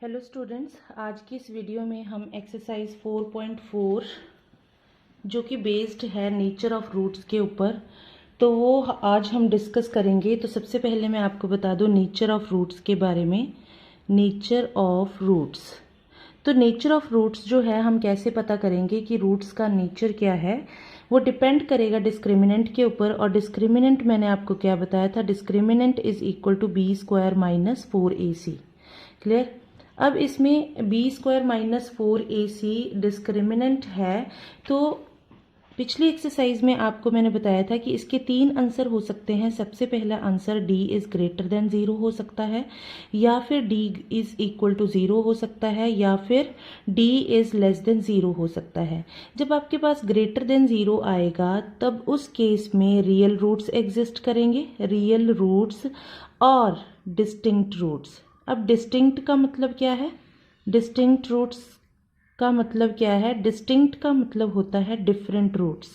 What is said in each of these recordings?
Hello students, आज की इस वीडियो में हम एक्सरसाइज 4.4 जो कि बेस्ड है नेचर ऑफ रूट्स के ऊपर, तो वो आज हम डिस्कस करेंगे। तो सबसे पहले मैं आपको बता दूं नेचर ऑफ रूट्स के बारे में। नेचर ऑफ रूट्स, तो नेचर ऑफ रूट्स जो है हम कैसे पता करेंगे कि रूट्स का नेचर क्या है। वो डिपेंड करेगा डिस्क्रिमिनेंट के ऊपर, और डिस्क्रिमिनेंट मैंने आपको क्या बताया था, discriminant is equal to B square minus 4ac। Clear. अब इसमें B square minus 4ac discriminant है। तो पिछली एक्सरसाइज में आपको मैंने बताया था कि इसके तीन आंसर हो सकते हैं। सबसे पहला answer d is greater than 0 हो सकता है, या फिर d इज इक्वल टू 0 हो सकता है, या फिर d इज लेस देन 0 हो सकता है। जब आपके पास ग्रेटर देन 0 आएगा तब उस केस में रियल रूट्स एग्जिस्ट करेंगे, रियल रूट्स और डिस्टिंक्ट रूट्स। अब डिस्टिंक्ट का मतलब क्या है, डिस्टिंक्ट रूट्स का मतलब क्या है, डिस्टिंक्ट का मतलब होता है डिफरेंट रूट्स,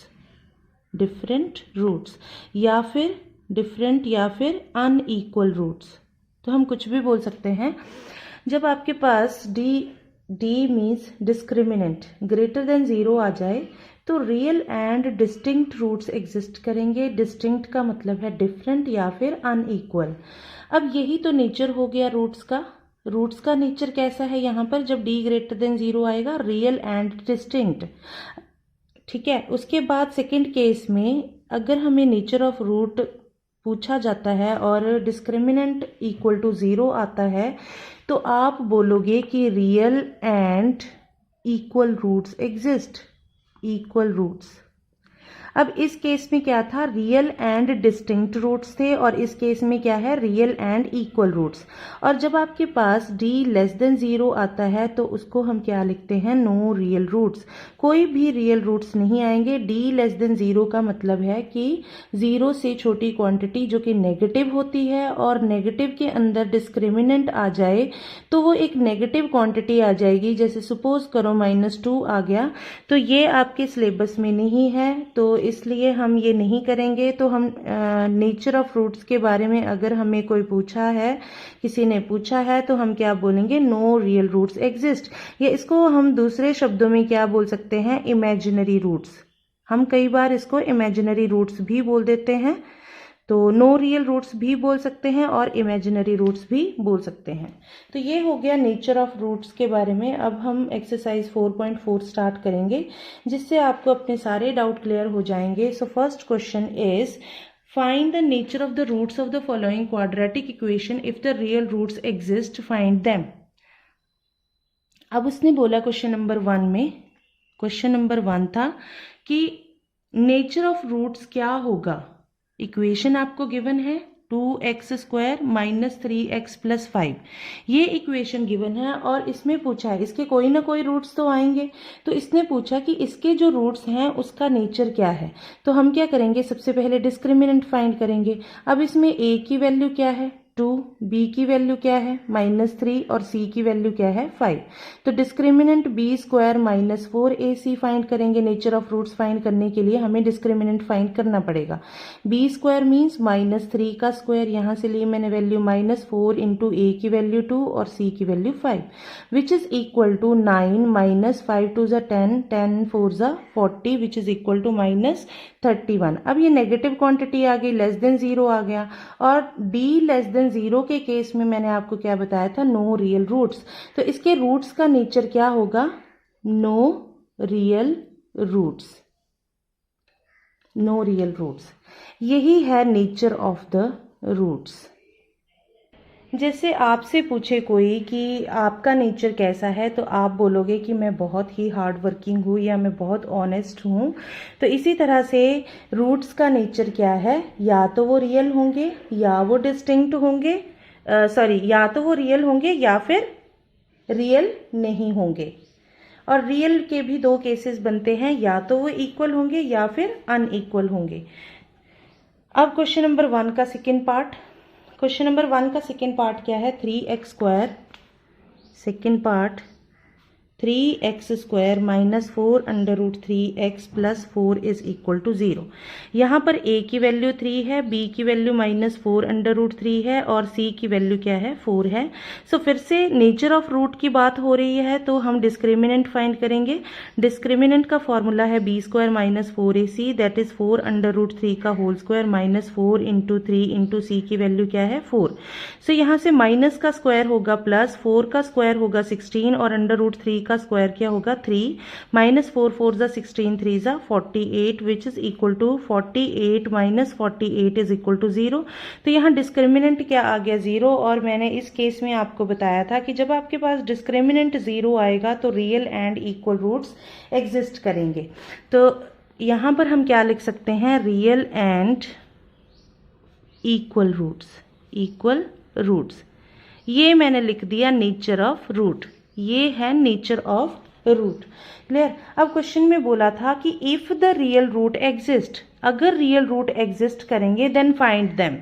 डिफरेंट रूट्स या फिर डिफरेंट या फिर अनइक्वल रूट्स। तो हम कुछ भी बोल सकते हैं। जब आपके पास d means discriminant greater than 0 आ जाए तो real and distinct roots exist करेंगे। डिस्टिंक्ट का मतलब है डिफरेंट या फिर अनइक्वल। अब यही तो नेचर हो गया रूट्स का। रूट्स का नेचर कैसा है यहाँ पर, जब d ग्रेटर देन 0 आएगा, रियल एंड डिस्टिंक्ट। ठीक है। उसके बाद सेकंड केस में अगर हमें नेचर ऑफ रूट पूछा जाता है और डिस्क्रिमिनेंट इक्वल टू 0 आता है तो आप बोलोगे कि real and equal roots exist, equal roots. अब इस केस में क्या था, रियल एंड डिस्टिंक्ट रूट्स थे, और इस केस में क्या है, रियल एंड इक्वल रूट्स। और जब आपके पास d लेस देन 0 आता है तो उसको हम क्या लिखते हैं, नो रियल रूट्स। कोई भी रियल रूट्स नहीं आएंगे। d लेस देन 0 का मतलब है कि 0 से छोटी क्वांटिटी जो कि नेगेटिव होती है, और नेगेटिव के अंदर डिस्क्रिमिनेंट आ जाए तो वो एक नेगेटिव क्वांटिटी आ जाएगी। जैसे सपोज करो -2 आ गया, तो ये आपके सिलेबस में नहीं है, तो इसलिए हम ये नहीं करेंगे। तो हम नेचर ऑफ रूट्स के बारे में अगर हमें कोई पूछा है, किसी ने पूछा है, तो हम क्या बोलेंगे, नो रियल रूट्स एग्जिस्ट। या इसको हम दूसरे शब्दों में क्या बोल सकते हैं, इमेजिनरी रूट्स। हम कई बार इसको इमेजिनरी रूट्स भी बोल देते हैं, तो नो रियल रूट्स भी बोल सकते हैं और इमेजिनरी रूट्स भी बोल सकते हैं। तो ये हो गया नेचर ऑफ रूट्स के बारे में। अब हम एक्सरसाइज 4.4 स्टार्ट करेंगे, जिससे आपको अपने सारे डाउट क्लियर हो जाएंगे। So first question is find the nature of the roots of the following quadratic equation if the real roots exist, find them. अब उसने बोला क्वेश्चन नंबर 1 में, क्वेश्चन नंबर 1 था कि नेचर ऑफ रूट्स क्या होगा। इक्वेशन आपको गिवन है 2x square minus 3x plus 5, ये इक्वेशन गिवन है, और इसमें पूछा है इसके कोई ना कोई रूट्स तो आएंगे। तो इसने पूछा कि इसके जो रूट्स हैं उसका नेचर क्या है। तो हम क्या करेंगे, सबसे पहले डिस्क्रिमिनेंट फाइंड करेंगे। अब इसमें a की वैल्यू क्या है 2, b की वैल्यू क्या है -3, और c की वैल्यू क्या है 5। तो discriminant b square minus 4ac find करेंगे। नेचर ऑफ रूट्स फाइंड करने के लिए हमें डिस्क्रिमिनेंट फाइंड करना पड़ेगा। b स्क्वायर मीन्स -3 का स्क्वायर, यहाँ से लिए मैंने वैल्यू -4 इंटू a की वैल्यू 2 और c की value 5, which is equal to 9 minus 5 टू ज़ा 10, 10 4 ज़ा 40, विच इज इक्वल टू -31। अब ये नेगेटिव क्वांटिटी आ गई, लेस देन 0 आ गया, और d लेस देन 0 के केस में मैंने आपको क्या बताया था, नो रियल रूट्स। तो इसके रूट्स का नेचर क्या होगा, no real roots, no real roots. यही है नेचर ऑफ द रूट्स। जैसे आपसे पूछे कोई कि आपका नेचर कैसा है, तो आप बोलोगे कि मैं बहुत ही हार्ड वर्किंग हूँ या मैं बहुत ऑनेस्ट हूँ। तो इसी तरह से रूट्स का नेचर क्या है, या तो वो रियल होंगे या वो डिस्टिंक्ट होंगे, या तो वो रियल होंगे या फिर रियल नहीं होंगे। और रियल के भी दो केसेस बनते हैं, या तो वो इक्वल होंगे या फिर अनइक्वल होंगे। अब क्वेश्चन नंबर 1 का सेकेंड पार्ट, क्वेश्चन नंबर 1 का सेकेंड पार्ट क्या है, 3x square, second part 3x² minus 4 under root 3x plus 4 is equal to 0। यहाँ पर a की वैल्यू 3 है, b की वैल्यू माइनस 4 अंडर रूट 3 है और c की वैल्यू क्या है 4 है। सो फिर से नेचर ऑफ रूट की बात हो रही है तो हम डिस्क्रिमिनेंट फाइंड करेंगे। डिस्क्रिमिनेंट का फॉर्मूला है b² minus 4ac that is 4 under root 3 का whole square minus 4 into 3 into c की वैल्यू क्या है 4। सो यहाँ से माइनस का स्क्वायर होगा प्लस 4 का स्क्वायर होगा 16 और अंडर रूट 3 का स्क्वायर क्या होगा 3 माइनस 4 4 जा 16 3 जा 48 which is equal to 48 minus 48 is equal to 0। तो यहाँ डिस्क्रिमिनेंट क्या आ गया 0 और मैंने इस केस में आपको बताया था कि जब आपके पास डिस्क्रिमिनेंट 0 आएगा तो real and equal roots exist करेंगे। तो यहाँ पर हम क्या लिख सकते हैं रियल एंड इक्वल रूट्स। ये मैंने लिख दिया नेचर ऑफ रूट, ये है नेचर ऑफ रूट। क्लियर। अब क्वेश्चन में बोला था कि if the real root exist, अगर रियल रूट एग्जिस्ट करेंगे देन फाइंड देम,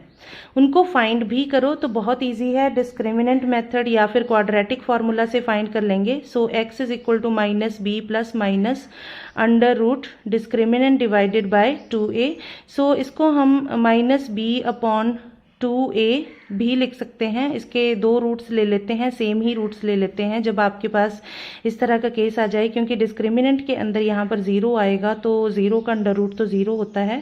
उनको फाइंड भी करो। तो बहुत इजी है, डिस्क्रिमिनेंट मेथड या फिर क्वाड्रेटिक फार्मूला से फाइंड कर लेंगे। So x is equal to minus B plus minus under root discriminant divided by 2a। So इसको हम माइनस बी अपॉन 2a भी लिख सकते हैं। इसके दो रूट्स ले लेते हैं, सेम ही रूट्स ले लेते हैं जब आपके पास इस तरह का केस आ जाए, क्योंकि डिस्क्रिमिनेंट के अंदर यहाँ पर 0 आएगा तो 0 का अंडर रूट तो 0 होता है।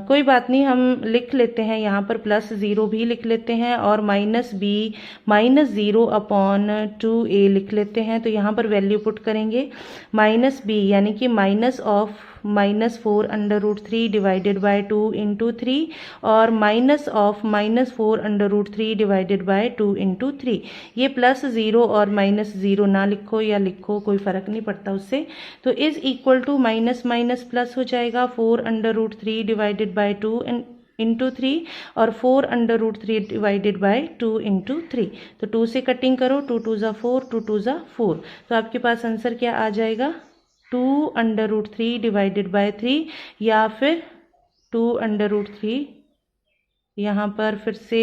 कोई बात नहीं, हम लिख लेते हैं यहाँ पर प्लस 0 भी लिख लेते हैं और minus B minus 0 upon 2a लिख लेते हैं। तो यहाँ पर वैल्यू पुट करेंगे माइनस बी यानी कि minus of minus 4 under root 3 divided by 2 into 3 और minus of minus 4 under root 3 divided by 2 into 3। ये प्लस 0 और माइनस 0 ना लिखो या लिखो कोई फर्क नहीं पड़ता उससे। तो is equal to minus minus plus हो जाएगा 4 under root 3 divided by 2 into 3 और 4 under root 3 divided by 2 into 3। तो 2 से कटिंग करो, 2 2 जा 4, 2 2 जा 4। तो आपके पास आंसर क्या आ जाएगा 2 अंडर रूट 3 डिवाइडेड बाय 3 या फिर 2 अंडर रूट 3, यहाँ पर फिर से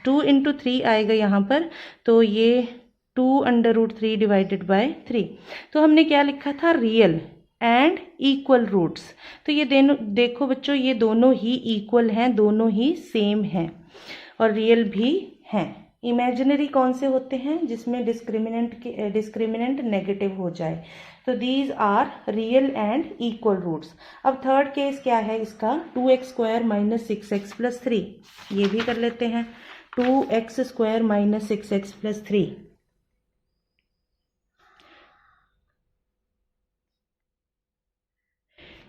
2 इंटू 3 आएगा यहाँ पर, तो ये 2 अंडर रूट 3 डिवाइडेड बाय 3। तो हमने क्या लिखा था रियल एंड इक्वल रूट्स। तो ये देखो बच्चों, ये दोनों ही इक्वल हैं, दोनों ही सेम हैं और रियल भी हैं। इमेजिनरी कौन से होते हैं जिसमें डिस्क्रिमिनेंट नेगेटिव हो जाए। तो these are real and equal roots. अब थर्ड केस क्या है इसका 2x² माइनस 6x प्लस 3। ये भी कर लेते हैं 2x² माइनस 6x प्लस 3।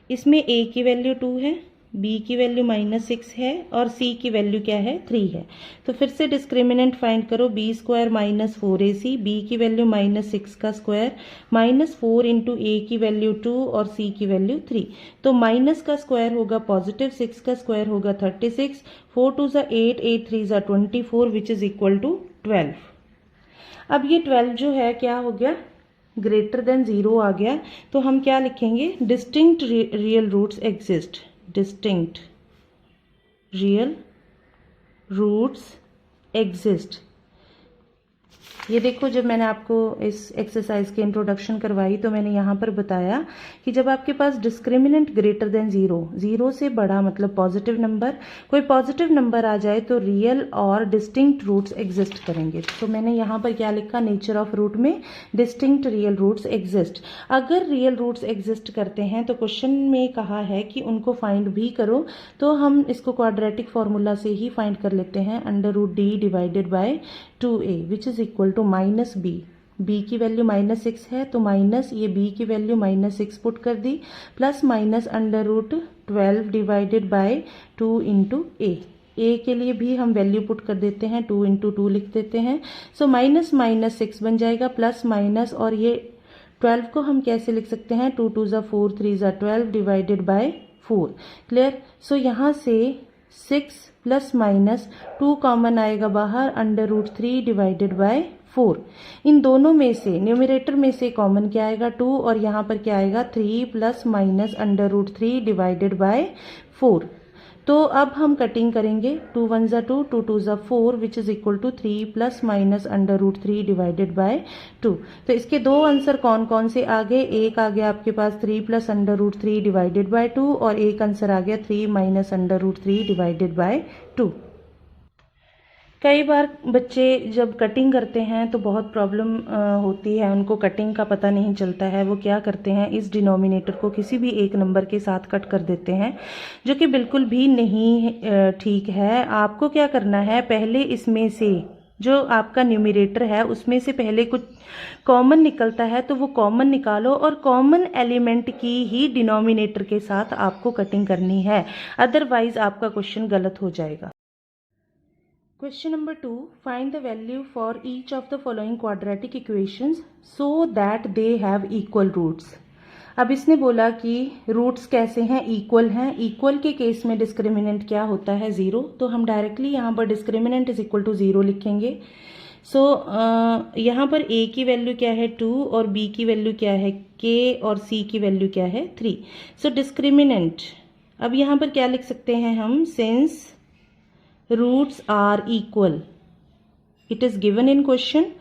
इसमें a की वैल्यू 2 है, b की वैल्यू माइनस 6 है और c की वैल्यू क्या है 3 है। तो फिर से डिस्क्रिमिनेंट फाइंड करो b² माइनस 4ac, b की वैल्यू माइनस 6 का स्क्वायर माइनस 4 इंटू a की वैल्यू 2 और c की वैल्यू 3। तो माइनस का स्क्वायर होगा पॉजिटिव, 6 का स्क्वायर होगा 36, 4 2 जा 8, 8 3 जा 24 विच इज इक्वल टू 12। अब ये 12 जो है क्या हो गया ग्रेटर देन 0 आ गया। तो हम क्या लिखेंगे distinct real roots exist, distinct real roots exist. ये देखो, जब मैंने आपको इस एक्सरसाइज की इंट्रोडक्शन करवाई तो मैंने यहाँ पर बताया कि जब आपके पास डिस्क्रिमिनेंट ग्रेटर देन 0, 0 से बड़ा मतलब पॉजिटिव नंबर, कोई पॉजिटिव नंबर आ जाए तो रियल और डिस्टिंक्ट रूट्स एग्जिस्ट करेंगे। तो मैंने यहाँ पर क्या लिखा नेचर ऑफ रूट में डिस्टिंक्ट रियल रूट्स एग्जिस्ट। अगर रियल रूट्स एग्जिस्ट करते हैं तो क्वेश्चन में कहा है कि उनको फाइंड भी करो, तो हम इसको क्वाड्रेटिक फार्मूला से ही फाइंड कर लेते हैं under root d divided by 2a which is equal to minus b की वैल्यू माइनस 6 है तो माइनस ये b की वैल्यू माइनस 6 पुट कर दी plus minus under root 12 divided by 2 into a के लिए भी हम वैल्यू पुट कर देते हैं 2 इंटू 2 लिख देते हैं। सो माइनस माइनस 6 बन जाएगा प्लस माइनस, और ये 12 को हम कैसे लिख सकते हैं 2 2 जा 4, 3 जा 12 डिवाइडेड बाय 4। क्लियर। सो यहाँ से 6 प्लस माइनस 2 कॉमन आएगा बाहर, अंडर रूट 3 डिवाइडेड बाय 4। इन दोनों में से न्यूमरेटर में से कॉमन क्या आएगा 2 और यहाँ पर क्या आएगा 3 plus minus under root 3 divided by 4। तो अब हम कटिंग करेंगे, 2 1 ज़ा 2, 2 2 ज़ा 4 which is equal to 3 plus minus √3 divided by 2। तो इसके दो आंसर कौन कौन से आ गए, एक आ गया आपके पास 3 प्लस √3 डिवाइडेड बाय 2 और एक आंसर आ गया 3 माइनस √3 डिवाइडेड बाय 2। कई बार बच्चे जब कटिंग करते हैं तो बहुत प्रॉब्लम होती है, उनको कटिंग का पता नहीं चलता है। वो क्या करते हैं, इस डिनोमिनेटर को किसी भी एक नंबर के साथ कट कर देते हैं, जो कि बिल्कुल भी नहीं ठीक है। आपको क्या करना है, पहले इसमें से जो आपका न्यूमरेटर है उसमें से पहले कुछ कॉमन निकलता है तो वो कॉमन निकालो और कॉमन एलिमेंट की ही डिनोमिनेटर के साथ आपको कटिंग करनी है, अदरवाइज आपका क्वेश्चन गलत हो जाएगा। Question number 2. Find the value for each of the following quadratic equations so that they have equal roots. अब इसने बोला कि रूट्स कैसे हैं, इक्वल हैं। इक्वल के केस में डिस्क्रिमिनेंट क्या होता है, 0। तो हम डायरेक्टली यहाँ पर डिस्क्रिमिनेंट इज इक्वल टू 0 लिखेंगे। सो यहाँ पर a की वैल्यू क्या है 2 और b की वैल्यू क्या है k और c की वैल्यू क्या है 3। सो डिस्क्रिमिनेंट अब यहाँ पर क्या लिख सकते हैं हम, since roots are equal, it is given in question,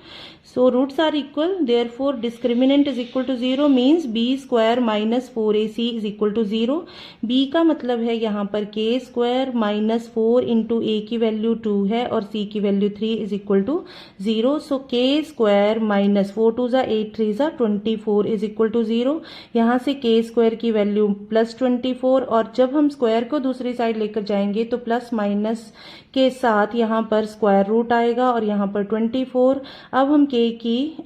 so roots are equal, therefore discriminant is equal to 0 means b square minus 4ac is equal to 0। b का मतलब है यहाँ पर k square minus 4 into a की value 2 है और c की value 3 is equal to 0। so k square minus 4 2 ज़ा 8 3 ज़ा 24 is equal to 0। यहाँ से k square की वैल्यू प्लस 24 और जब हम स्क्वायर को दूसरी साइड लेकर जाएंगे तो प्लस माइनस के साथ यहाँ पर स्क्वायर रूट आएगा और यहाँ पर 24। अब हम k की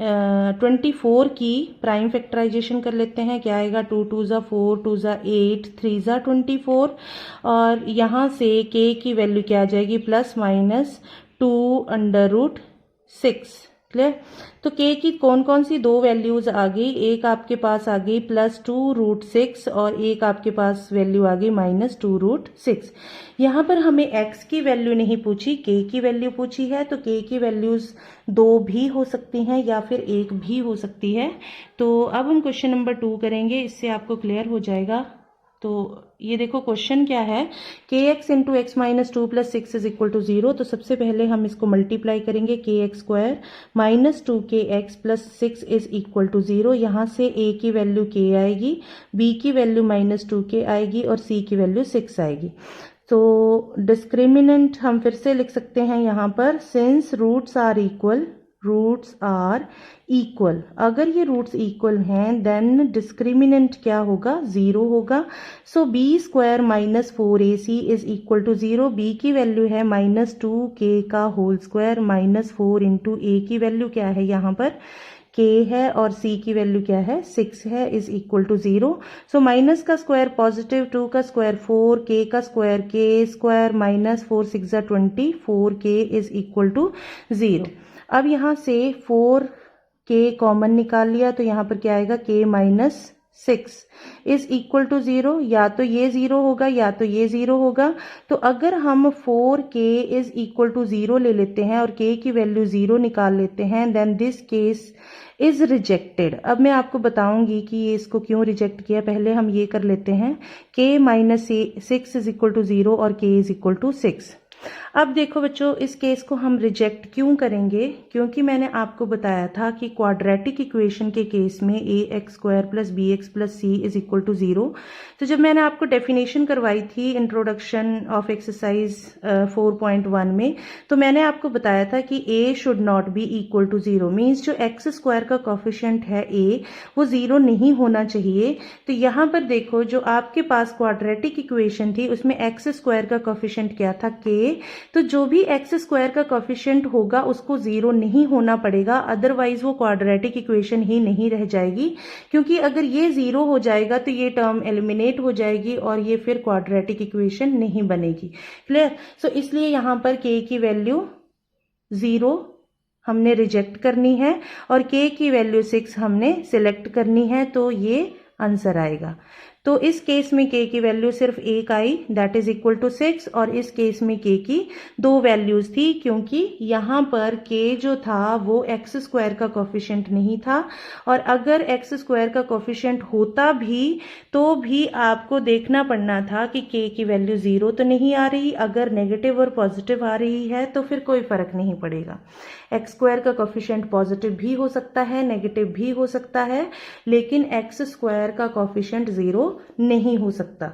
24 की प्राइम फैक्टराइजेशन कर लेते हैं, क्या आएगा 2 2 ज़ा 4 2 ज़ा 8 3 ज़ा 24 और यहाँ से k की वैल्यू क्या आ जाएगी, प्लस माइनस 2√6। क्लियर। तो k की कौन कौन सी दो वैल्यूज आ गई, एक आपके पास आ गई प्लस 2√6 और एक आपके पास वैल्यू आ गई माइनस 2√6। यहाँ पर हमें x की वैल्यू नहीं पूछी, k की वैल्यू पूछी है। तो k की वैल्यूज 2 भी हो सकती हैं या फिर 1 भी हो सकती है। तो अब हम क्वेश्चन नंबर 2 करेंगे, इससे आपको क्लियर हो जाएगा। तो ये देखो क्वेश्चन क्या है, kx into x minus 2 plus 6 is equal to 0। तो सबसे पहले हम इसको मल्टीप्लाई करेंगे, kx square minus 2kx plus 6 is equal to 0। यहाँ से a की वैल्यू k आएगी, b की वैल्यू माइनस 2k आएगी और c की वैल्यू 6 आएगी। तो डिस्क्रिमिनेंट हम फिर से लिख सकते हैं यहाँ पर, since roots are equal, roots are equal, अगर ये रूट्स इक्वल हैं देन डिस्क्रिमिनेंट क्या होगा, 0 होगा। So b square minus 4ac is equal to 0। b की वैल्यू है माइनस 2k का whole square minus 4 into a की वैल्यू क्या है यहाँ पर k है और c की वैल्यू क्या है 6 है, is equal to 0। So minus का स्क्वायर पॉजिटिव, 2 का स्क्वायर 4, k का स्क्वायर k स्क्वायर माइनस 4 6 ज़ा 20, 4k इज इक्वल टू 0। अब यहाँ से 4k कॉमन निकाल लिया तो यहाँ पर क्या आएगा, k minus 6 is equal to 0। या तो ये 0 होगा या तो ये 0 होगा। तो अगर हम 4k इज इक्वल टू 0 ले लेते हैं और k की वैल्यू 0 निकाल लेते हैं, then this case is rejected. अब मैं आपको बताऊंगी कि ये इसको क्यों रिजेक्ट किया, पहले हम ये कर लेते हैं, k minus 6 is equal to 0 और k इज इक्वल टू 6। अब देखो बच्चों, इस केस को हम रिजेक्ट क्यों करेंगे, क्योंकि मैंने आपको बताया था कि क्वाड्रेटिक इक्वेशन के केस में ax square plus bx plus c is equal to 0। तो जब मैंने आपको डेफिनेशन करवाई थी इंट्रोडक्शन ऑफ एक्सरसाइज 4.1 में, तो मैंने आपको बताया था कि a should not be equal to 0, means जो एक्स स्क्वायर का कोफिशिएंट है a वो 0 नहीं होना चाहिए। तो यहाँ पर देखो, जो आपके पास क्वाड्रेटिक इक्वेशन थी उसमें एक्स स्क्वायर का कोफिशिएंट क्या था, k। तो जो भी एक्स स्क्वायर का कोफिशिएंट होगा उसको 0 नहीं होना पड़ेगा, अदरवाइज वो क्वाड्रेटिक इक्वेशन ही नहीं रह जाएगी। क्योंकि अगर ये 0 हो जाएगा तो ये टर्म एलिमिनेट हो जाएगी और ये फिर क्वाड्रेटिक इक्वेशन नहीं बनेगी। क्लियर। सो इसलिए यहाँ पर k की वैल्यू 0 हमने रिजेक्ट करनी है और k की वैल्यू 6 हमने सिलेक्ट करनी है, तो ये आंसर आएगा। तो इस केस में k की वैल्यू सिर्फ एक आई, दैट इज इक्वल टू 6, और इस केस में k की 2 वैल्यूज थी, क्योंकि यहाँ पर k जो था वो एक्स स्क्वायर का कोफिशिएंट नहीं था, और अगर एक्स स्क्वायर का कोफिशिएंट होता भी तो भी आपको देखना पड़ना था कि k की वैल्यू 0 तो नहीं आ रही, अगर नेगेटिव और पॉजिटिव आ रही है तो फिर कोई फर्क नहीं पड़ेगा। एक्स स्क्वायर का कोफिशिएंट पॉजिटिव भी हो सकता है, नेगेटिव भी हो सकता है, लेकिन एक्स स्क्वायर का कोफिशिएंट 0 नहीं हो सकता।